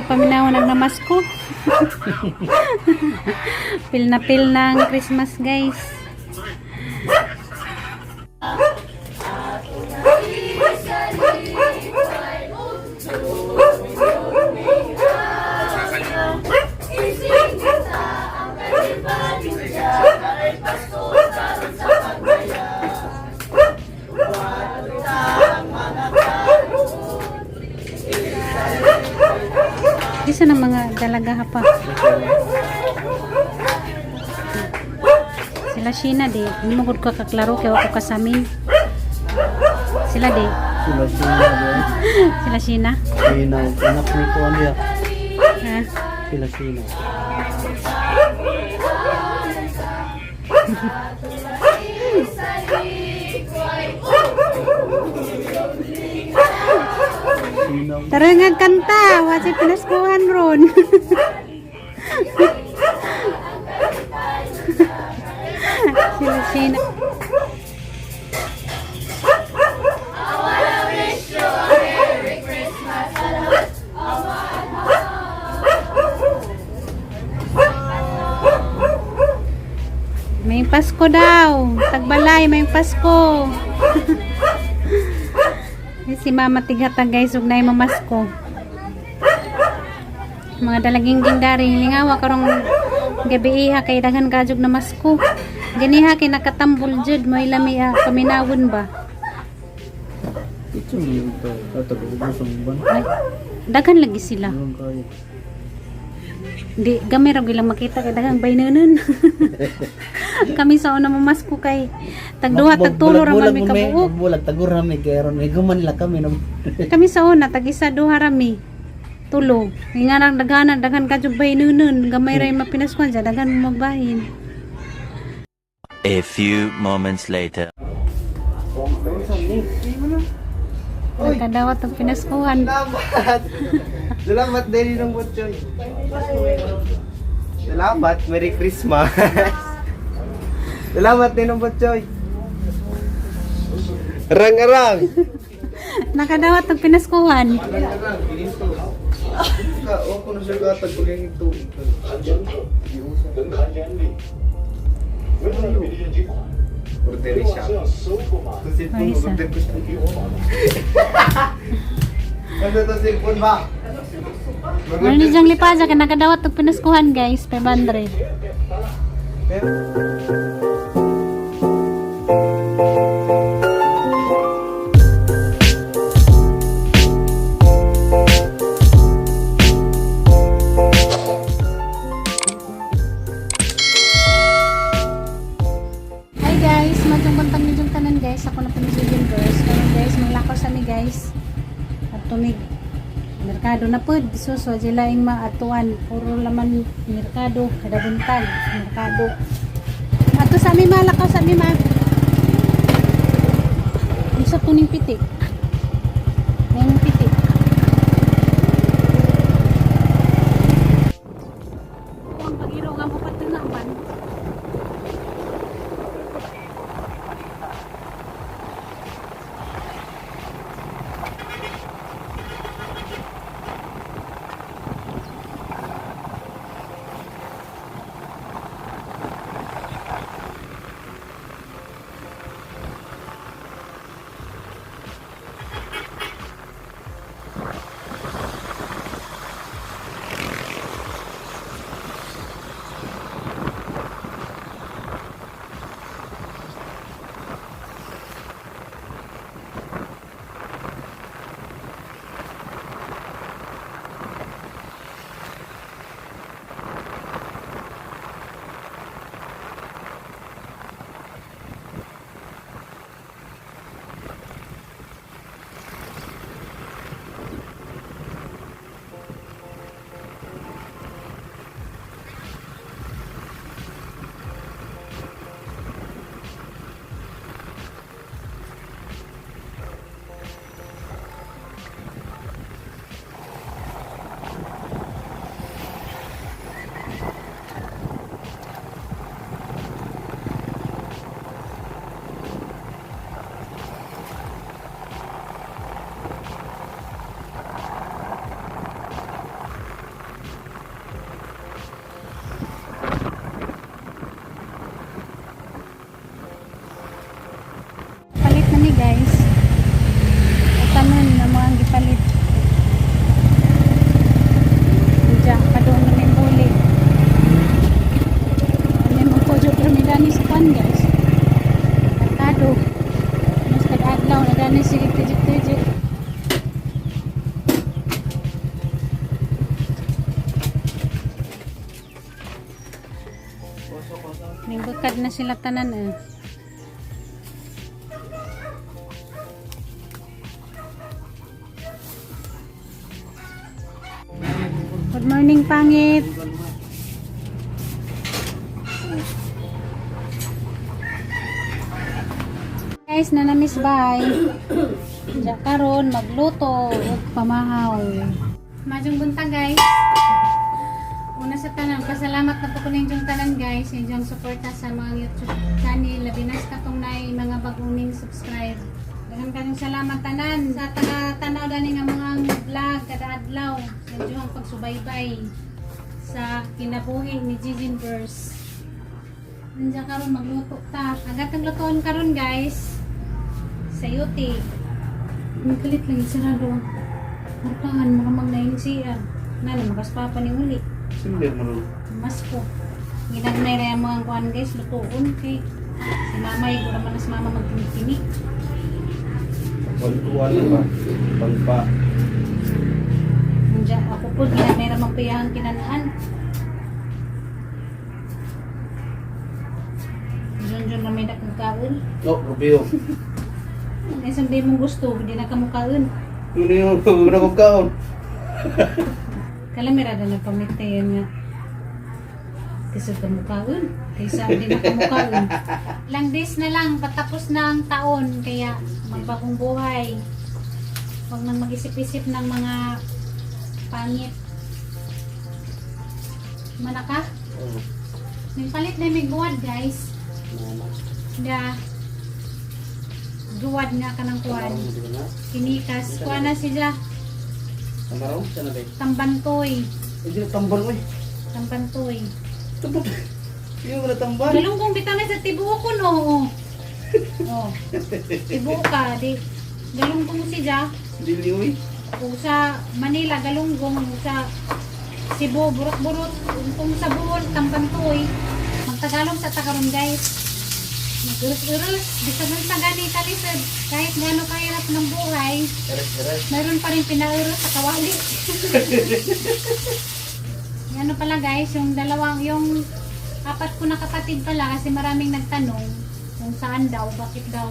paminaw nagnamasko. Pil na pil ng Christmas, guys. Isa ng mga dalaga pa. Sila Sheena di, lumugod ko kaklaro kaya ako kasamin. Sila di. Sila Sheena. Sheena, anak ni ko ano ya? Ha? Sila Sheena. Tara nga kanta, wasi pinaskuhan ron. Sila Sheena. May Pasko daw. Tagbalay, may Pasko. Si Mama tighatag guys, ug nay mamasko. Mga dalaging gindaring lingawa karong gabi iha kay daghan kajug na masko. Ganiha kay nakatambol jud mo ilami paminawon ba. Ito mo ito. Tatagubusong ba? Ay, daghan lagi sila. Di gamay ra gilang makita kay daghang baynanon. Kami sa una mamasko kay tagduha tagtulo ra man mi kabuok. Bulag tagur rami kay ron may guman nila kami no. Kami sa una tag-isa duha rami. Tulo. Nga nang daghan ka jud baynanon, gamay ra mapinaskuhan sa daghan mo magbahin. A few moments later. Kadawat ang pinaskuhan. Salamat din ng butchoy. Salamat, Merry Christmas. Salamat din ng butchoy. Arang-arang. Nakadawat ang pinaskuhan. Arang-arang, ginito. Ako na siya katag pag yung ito. Order siya. Kasi po, order ko siya. Ano ito cellphone ba? Ano ni Jang Lipaza kay nakadawat ang pinaskuhan guys, 500. Hi guys, madjong bantang nidyong tanan guys. Ako na pinasugin girls. Ngayon guys, maglakaw sa mi guys. At tumig merkado na pod suso jilaing maatuan puro laman merkado kada buntag merkado ato sa mi malakaw sa mi ma usa tuning pitik may pitik ang pagiro nga mo patungaban. guys. Tanon na mga gipalit. Diyan, padung namin huli. May mga kojo permidani sa pan guys. Merkado. Mas kadadlaw na dani sige tijik-tijik. Ningbukad na sila tanan eh. Good morning, pangit. Guys, nanamiss bay. Diya karon magluto ug pamahaw. Majong buntag guys. Una sa tanan, pasalamat na po ko ninyong tanan guys, inyong suporta sa mga YouTube channel, labi na sa katong na mga baguning subscribe. Daghang kayong salamat tanan sa taga-tanaw dani nga mga vlog kada adlaw, sa inyong pagsubaybay sa kinabuhi ni Gigin Verse. Nandiyan karon magluto ta. Agad ang lutoon karon guys. Sayote. Nagkalit lang sarado. Marpahan makamang na yung siya. Nana makaspapa ni uli. Sindir mo ron. Mas ko. Ginagnay na yung mga kuhan guys, lutoon kay si mama yung naman na si mama magkini-kini. Pagkuhan ba? Pagpa. Nandiyan ako po, ginagnay na magpayahan kinanaan. Diyon na may nakagkaon. No, Rubio. Isang day mong gusto, hindi na kamukaon. Ano yung pagkakaon? Kalamira na pamitayan nga. Kasi kamukaon. Kaysa hindi na kamukaon. Ilang days na lang, patapos na ang taon. Kaya magbagong buhay. Huwag nang mag-isip-isip ng mga pangit. Manaka? Oo. May palit na may guwad guys. Da. Guwad nga ka ng kuwan. Kinikas. Kuwan na siya. Tamaraw? Sana ba? Tambantoy. Hindi na tambal mo eh. Tambantoy. Ito hindi mo na tambal. Galunggong bitaw na sa tibuo ko no. Oh. Tibuo ka. Di. Galunggong siya. Dili mo eh. O sa Manila, galunggong. Sa Cebu, burot-burot. Kung sa buhol, tambantoy. Magtagalog sa Takaron guys. Mag-urus-urus. Bisa man sa gani kalisod. Kahit gano'n kahirap ng buhay, Eres. mayroon pa rin pinaurus sa kawali. Ano pala guys, yung apat ko na kapatid pala kasi maraming nagtanong kung saan daw, bakit daw.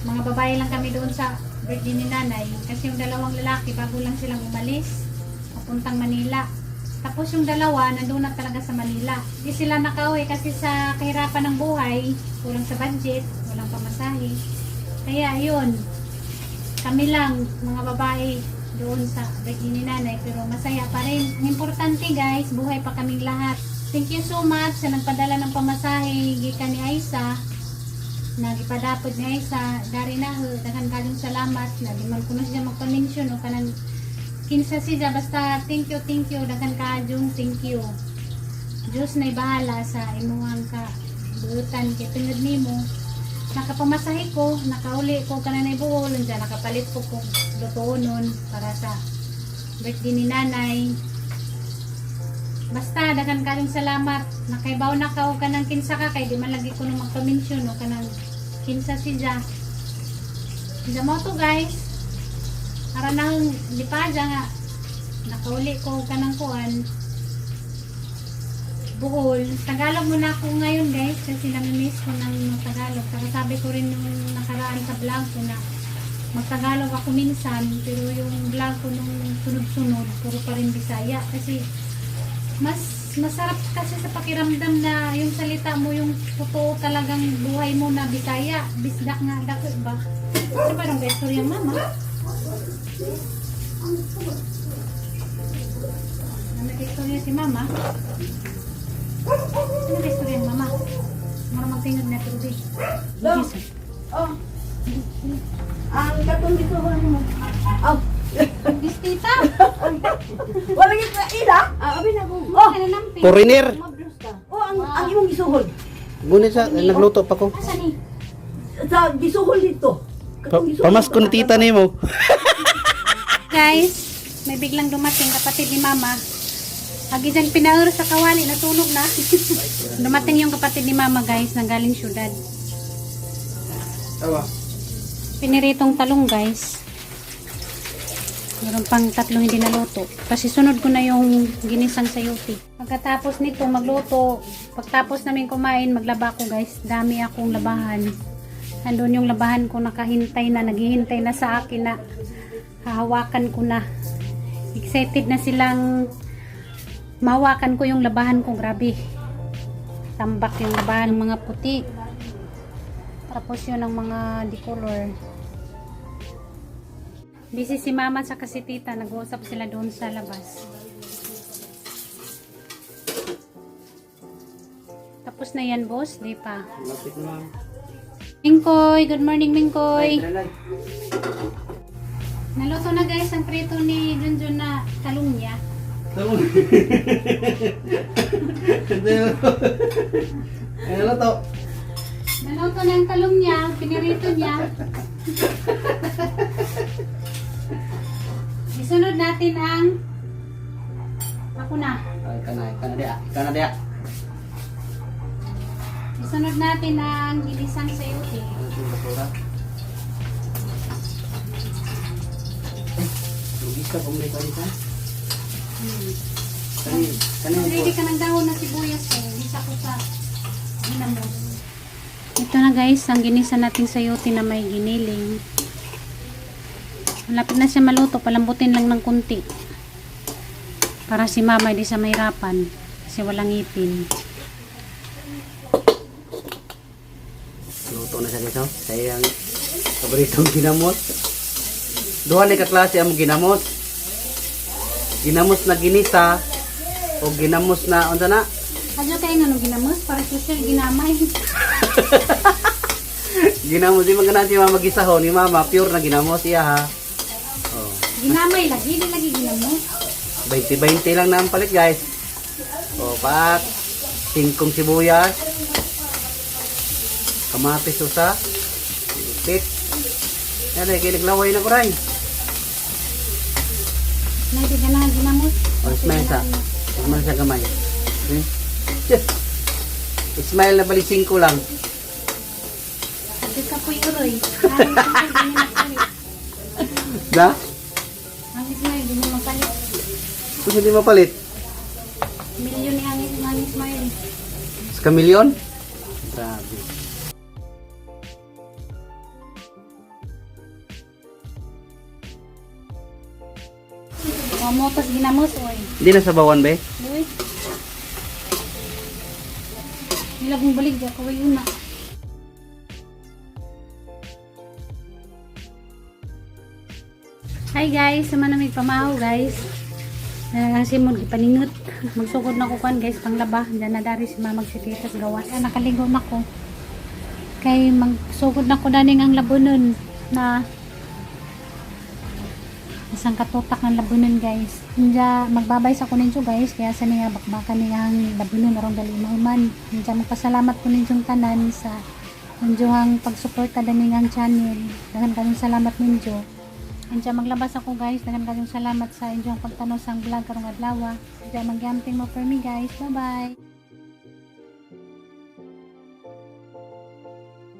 Mga babae lang kami doon sa birthday ni nanay kasi yung dalawang lalaki bago lang silang umalis papuntang Manila. Tapos yung dalawa, nandun na talaga sa Manila. Hindi sila nakauwi kasi sa kahirapan ng buhay, kulang sa budget, walang pamasahe. Kaya yun, kami lang, mga babae, doon sa birthday ni nanay, pero masaya pa rin. Ang importante guys, buhay pa kaming lahat. Thank you so much sa nagpadala ng pamasahe, gikan ni Aisa, nagipadapod ni Aisa, dari na ho, daghang kayong salamat, nagiman ko na siya magpa-mention o kanan kinsa siya, basta thank you, dagan kajong thank you. Diyos na'y bahala sa imuhang ka buutan kay tungod nimo. Nakapamasahe ko, nakauli ko kananay buhol, dyan nakapalit ko kung lutoon para sa birthday ni nanay. Basta dagan kajong salamat. Nakaibaw na ka o kanang kinsa ka kay di man lagi ko nung magpa-mention o kanang kinsa siya. Diyan mo to guys. Para nang lipada nga nakauli ko kanang kuan buhol. Tagalog muna ako ngayon guys kasi nami-miss ko ng Tagalog. Saka sabi ko rin yung nakaraan sa vlog ko na magtagalog ako minsan pero yung vlog ko nung sunod-sunod puro pa rin Bisaya kasi mas masarap kasi sa pakiramdam na yung salita mo yung totoo talagang buhay mo na Bisaya. Bisdak nga dako ba? Kasi parang kay istorya mama. Nag-istorya si mama. Nag-istorya si mama. Mara magtingad na tubig. Oh. Ang katong dito ba mo? Oh. Bistita. Walang ila. Abi na ko. Oh. Foreigner. Oh, ang imong gisuhol. Guni sa nagluto pa ko. Asa ni? sa gisuhol dito. Pamasko na tita ni mo. Guys, may biglang dumating kapatid ni Mama. Agi dyan pinaur sa kawali, nasunog na. Dumating yung kapatid ni Mama guys, nang galing syudad. Tawa. Piniritong talong guys. Meron pang 3 hindi naluto. Kasi sunod ko na yung ginisang sayote. Pagkatapos nito magluto, pagtapos namin kumain, maglaba ko guys. Dami akong labahan. Andun yung labahan ko nakahintay na, naghihintay na sa akin na hahawakan ko na. Excited na silang mahawakan ko yung labahan ko. Grabe. Tambak yung labahan ng mga puti. Tapos yun ang mga decolor. Busy si Mama at si Tita. Nag-uusap sila doon sa labas. Tapos na yan, boss? Di pa. Lapit na lang. Mingkoy! Good morning, Mingkoy! Ay. Naluto na guys ang prito ni Junjun na talong niya. Tama. Ano to? Naluto na ang talong niya, pinirito niya. Isunod natin ang ako na. Ay, kana dia. Isunod natin ang ginisang sayote. Lugis ka kung may palitan. Ready ka ng dahon na sibuyas eh. Gisa ko sa ginamos. Ito na guys, ang ginisa nating sayote na may giniling. Malapit na siya maluto, palambutin lang ng kunti. Para si Mama hindi sa mahirapan. Kasi walang ngipin. Luto na siya dito. Saya ang paboritong ginamot. Duha ni kaklase ang ginamot. Ginamos na ginisa o ginamos na unsa na? Adyo tayo nga nung ginamos para social ginamay. Ginamos di magana si mama gisahon ni mama pure na ginamos iya ha. Oh, Ginamay lagi, di lagi ginamos. 20-20 lang na ang palit guys. O pat singkong sibuyas. Kamatis usa. Pit. Yan ay kiniglaway na kuray. Hindi ka na ginamos. O smile sa. Smile sa gamay. Smile na bali 5 lang. Adyo ka po uroy. Da? Ang Ismail, di mo mapalit. Kung hindi mapalit. Milyon ni ang Ismail. Sa kamilyon? Grabe. O motos ginamos oy. Hindi na sabawan ba eh? Uy. Nilagong balik dyan, kaway yun na. Hi guys, sama na may pamahaw guys. Simod, ipaningot. Magsugod na ko kan guys, panglaba. Diyan na dari si Mama magsititas gawas. Nakaligo na ko. Kay magsugod na ko daning ang labunon na isang katutak ng labunon guys. Diyan magbabay sa kunin guys. Kaya sa niya bakbakan niya ang labunon arong dali mahuman. Diyan magpasalamat ko ninyong tanan sa ninyong pagsuporta daning ang channel. Dagan kayong salamat ninyo. Diyan maglabas ako guys. Dagan kayong salamat sa inyong pagtanaw sa vlog karong adlaw. Diyan magyamping mo for me guys. Bye bye.